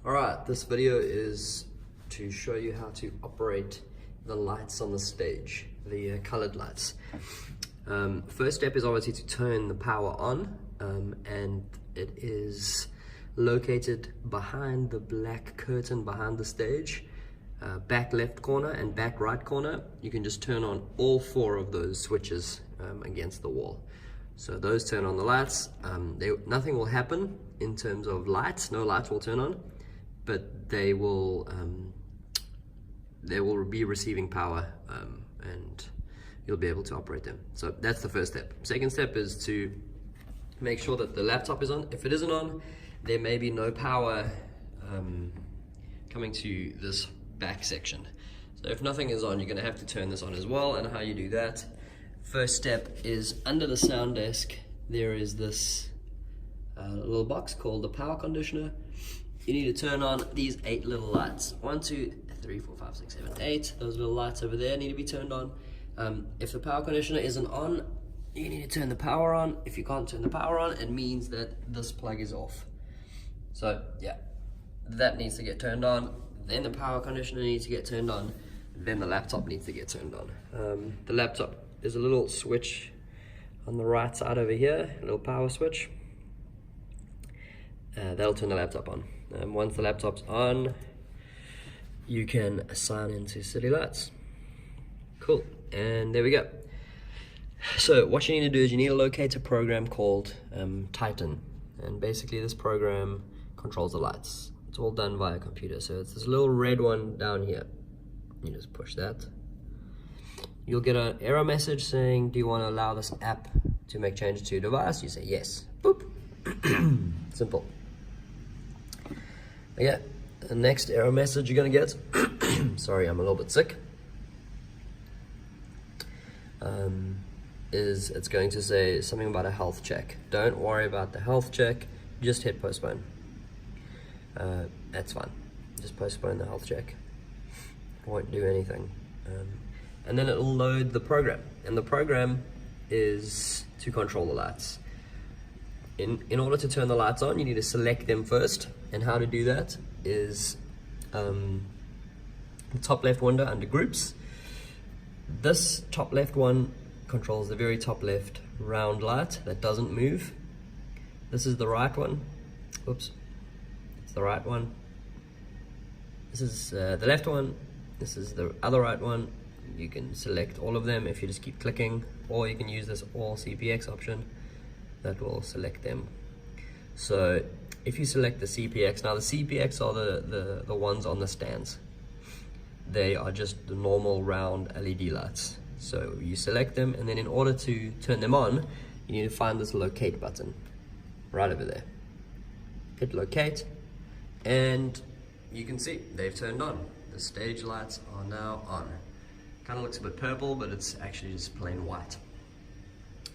Alright, this video is to show you how to operate the lights on the stage, the colored lights. First step is obviously to turn the power on, and it is located behind the black curtain behind the stage, back left corner and back right corner. You can just turn on all four of those switches against the wall. So those turn on the lights. Nothing will happen in terms of lights, no lights will turn on, but they will be receiving power, and you'll be able to operate them. So that's the first step. Second step is to make sure that the laptop is on. If it isn't on, there may be no power coming to this back section. So if nothing is on, you're going to have to turn this on as well. And how you do that, first step is under the sound desk there is this little box called the power conditioner. You need to turn on these 8 little lights. 1, 2, 3, 4, 5, 6, 7, 8. Those little lights over there need to be turned on. If the power conditioner isn't on, you need to turn the power on. If you can't turn the power on, it means that this plug is off. So yeah, that needs to get turned on. Then the power conditioner needs to get turned on. Then the laptop needs to get turned on. The laptop, there's a little switch on the right side over here, a little power switch. That'll turn the laptop on. Once the laptop's on, you can assign into city lights. Cool, and there we go. So what you need to do is you need to locate a program called Titan, and basically this program controls the lights. It's all done via computer. So it's this little red one down here. You just push that. You'll get an error message saying, do you want to allow this app to make changes to your device? You say yes. Boop. Simple. Okay, the next error message you're gonna get, sorry, I'm a little bit sick, is it's going to say something about a health check. Don't worry about the health check, just hit postpone. That's fine, just postpone the health check. It won't do anything. And then it'll load the program, and the program is to control the lights. In order to turn the lights on, you need to select them first, and how to do that is the top left window under groups. This top left one controls the very top left round light that doesn't move. This is the right one. Oops, it's the right one. This is the left one. This is the other right one. You can select all of them if you just keep clicking, or you can use this all CPX option. That will select them. So if you select the CPX, now the CPX are the ones on the stands. They are just the normal round LED lights. So you select them, and then in order to turn them on, you need to find this locate button right over there. Hit locate, and you can see they've turned on. The stage lights are now on. Kind of looks a bit purple, but it's actually just plain white.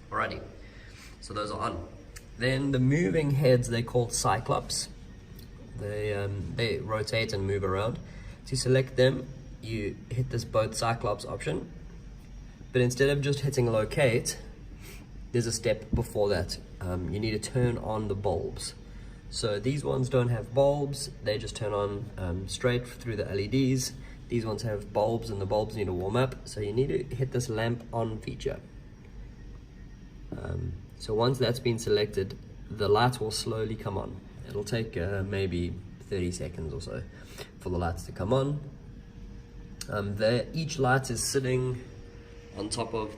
Alrighty. So those are on. Then the moving heads, they're called Cyclops. They rotate and move around. To select them, you hit this both Cyclops option, but instead of just hitting locate, there's a step before that. You need to turn on the bulbs. So these ones don't have bulbs, they just turn on straight through the LEDs. These ones have bulbs, and the bulbs need to warm up, so you need to hit this lamp on feature. So once that's been selected, the lights will slowly come on. It'll take maybe 30 seconds or so for the lights to come on. Each light is sitting on top of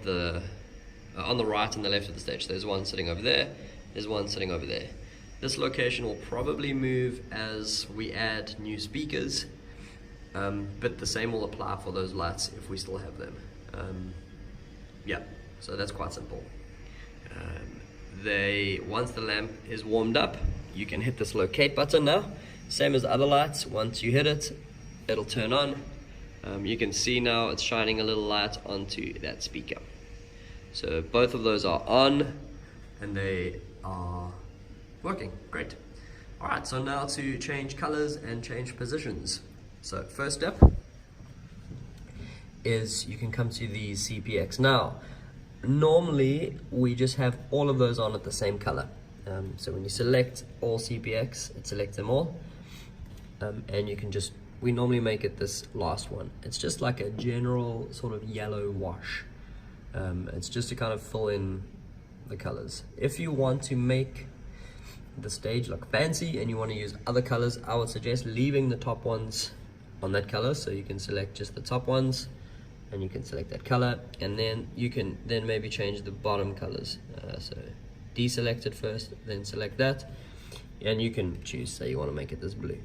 on the right and the left of the stage. So there's one sitting over there, there's one sitting over there. This location will probably move as we add new speakers, but the same will apply for those lights if we still have them. Yeah, so that's quite simple. Once the lamp is warmed up, you can hit this locate button now. Same as the other lights, once you hit it, it'll turn on. You can see now it's shining a little light onto that speaker. So both of those are on, and they are working, great. Alright, so now to change colors and change positions. So first step is you can come to the CPX. Now, normally we just have all of those on at the same color. So when you select all CPX, it selects them all. and you can just, we normally make it this last one. It's just like a general sort of yellow wash. It's just to kind of fill in the colors. If you want to make the stage look fancy and you want to use other colors, I would suggest leaving the top ones on that color, so you can select just the top ones and you can select that color, and then you can then maybe change the bottom colors. So deselect it first, then select that, and you can choose, say you want to make it this blue.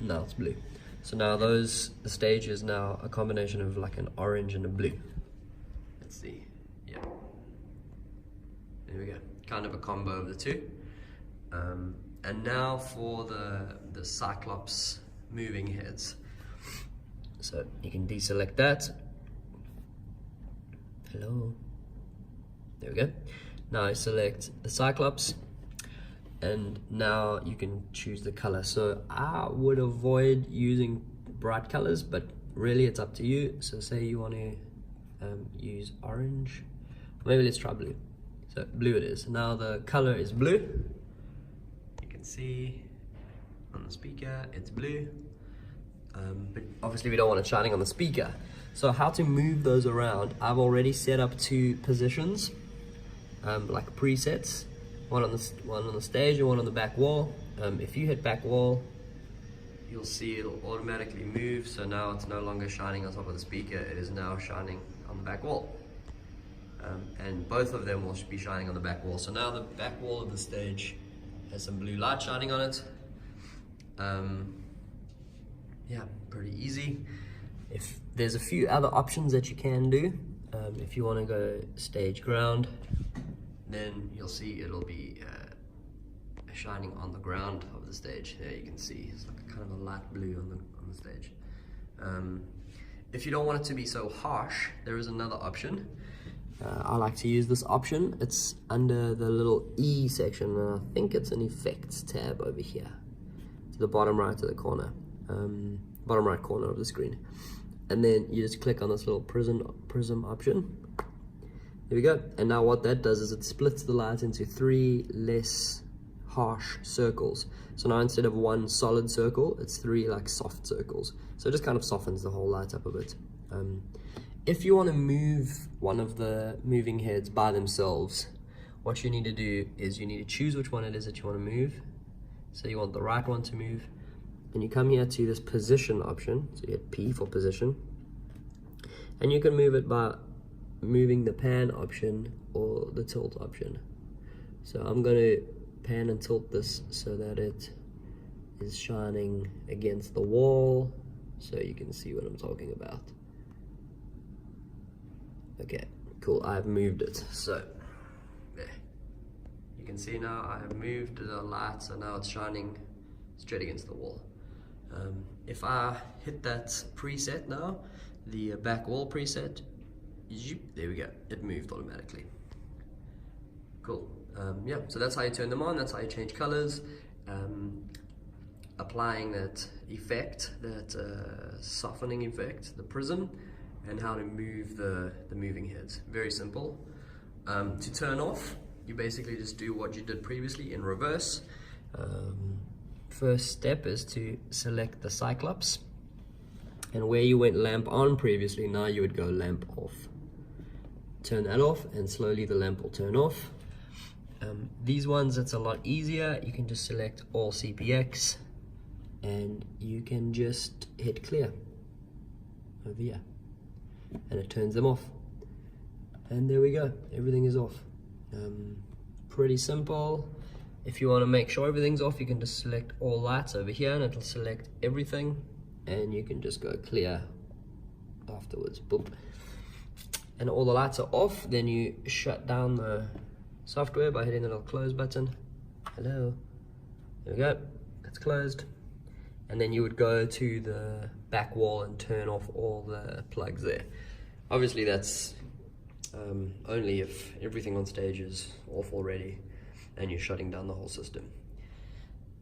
Now it's blue. So now the stage is now a combination of like an orange and a blue. Let's see, yeah, there we go, kind of a combo of the two. And now for the Cyclops moving heads. So you can deselect that. Hello. There we go. Now I select the Cyclops, and now you can choose the color. So I would avoid using bright colors, but really it's up to you. So say you want to use orange, maybe let's try blue. So blue it is. Now the color is blue. You can see on the speaker it's blue, but obviously we don't want it shining on the speaker. So how to move those around, I've already set up 2 positions, like presets, one on the stage and one on the back wall. If you hit back wall, you'll see it'll automatically move. So now it's no longer shining on top of the speaker, it is now shining on the back wall. And both of them will be shining on the back wall. So now the back wall of the stage has some blue light shining on it. Yeah, pretty easy. If there's a few other options that you can do, if you want to go stage ground, then you'll see it'll be shining on the ground of the stage. There you can see it's like kind of a light blue on the stage. If you don't want it to be so harsh, there is another option. I like to use this option. It's under the little E section, and I think it's an effects tab over here to the bottom right of the corner, bottom right corner of the screen. And then you just click on this little prism option. There we go. And now what that does is it splits the light into 3 less harsh circles. So now instead of 1 solid circle, it's 3 like soft circles. So it just kind of softens the whole light up a bit. If you want to move one of the moving heads by themselves, what you need to do is you need to choose which one it is that you want to move. So you want the right one to move, and you come here to this position option. So you hit P for position, and you can move it by moving the pan option or the tilt option. So I'm going to pan and tilt this so that it is shining against the wall, so you can see what I'm talking about. Okay, cool, I've moved it. So there, you can see now I have moved the light, so now it's shining straight against the wall. If I hit that preset now, the back wall preset, there we go, it moved automatically. Cool. Yeah, so that's how you turn them on, that's how you change colors, applying that effect, that softening effect, the prism, and how to move the moving heads. Very simple. To turn off, you basically just do what you did previously in reverse. First step is to select the Cyclops, and where you went lamp on previously, now you would go lamp off. Turn that off, and slowly the lamp will turn off. These ones, it's a lot easier. You can just select all CPX, and you can just hit clear over here, and it turns them off. And there we go, everything is off. Pretty simple. If you want to make sure everything's off, you can just select all lights over here, and it'll select everything, and you can just go clear afterwards. Boop. And all the lights are off. Then you shut down the software by hitting the little close button. Hello. There we go, it's closed. And then you would go to the back wall and turn off all the plugs there. Obviously that's only if everything on stage is off already and you're shutting down the whole system.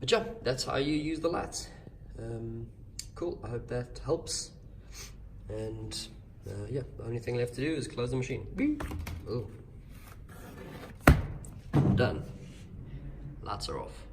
But yeah, that's how you use the lights. Cool, I hope that helps. And yeah, the only thing left to do is close the machine. Oh. Done. Lights are off.